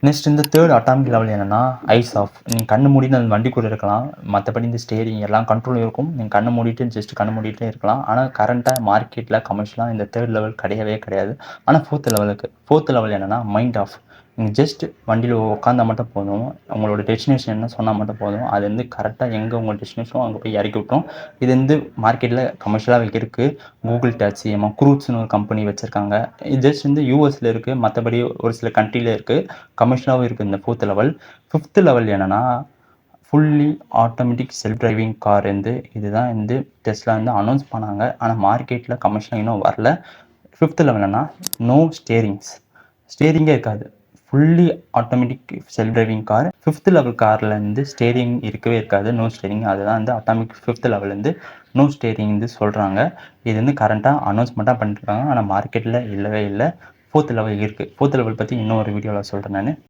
Next இந்த third atomic level என்னன்னா eyes of. நீங்கள் கண்ணு மூடிட்டு அந்த வண்டிக்குள்ளே இருக்கலாம், மற்றபடி இந்த ஸ்டேரிங் எல்லாம் கண்ட்ரோல் இருக்கும், நீங்கள் கண்ணு மூடிட்டு ஜஸ்ட் கண்ணு மூடிட்டே இருக்கலாம். ஆனால் கரண்ட்டாக மார்க்கெட்டில் கமர்ஷியலாக இந்த தேர்ட் லெவல் கிடையவே கிடையாது. ஆனால் ஃபோர்த் லெவல் என்னென்னா மைண்ட் ஆஃப். நீங்கள் ஜஸ்ட் வண்டியில் உட்காந்தா மட்டும் போதும், உங்களோட டெஸ்டினேஷன் என்ன சொன்னால் மட்டும் போதும், அது வந்து கரெக்டாக எங்கே உங்கள் டெஸ்டினேஷனோ அங்கே போய் இறக்கி விட்ரும். இது வந்து மார்க்கெட்டில் கமர்ஷியலாக இருக்குது. கூகுள் டாக்ஸி, க்ரூட்ஸ்னு ஒரு கம்பெனி வச்சுருக்காங்க. இது ஜஸ்ட் வந்து யூஎஸில் இருக்குது, மற்றபடி ஒரு சில கண்ட்ரியில் இருக்குது, கமர்ஷியலாகவும் இருக்குது இந்த ஃபோர்த் லெவல். ஃபிஃப்த் லெவல் என்னென்னா fully automatic self driving car. இதுதான் வந்து டெஸ்லா வந்து அனௌன்ஸ் பண்ணாங்க, ஆனால் மார்க்கெட்டில் கமர்ஷியலாக இன்னும் வரல. ஃபிஃப்த் லெவல் என்னென்னா நோ ஸ்டேரிங்கே இருக்காது, fully automatic self driving car. Fifth level காரில் வந்து ஸ்டேரிங் இருக்கவே இருக்காது, நோ ஸ்டேரிங். அதுதான் வந்து அட்டாமிக் ஃபிஃப்த் லெவல் வந்து நோ ஸ்டேரிங் வந்து சொல்கிறாங்க. இது வந்து கரண்ட்டாக அனௌன்ஸ்மெண்ட்டாக பண்ணிட்டுருக்காங்க, ஆனால் மார்க்கெட்டில் இல்லவே இல்லை. ஃபோர்த் லெவல் இருக்குது. ஃபோர்த் லெவல் பற்றி இன்னொரு வீடியோவில் சொல்கிறேன் நான்.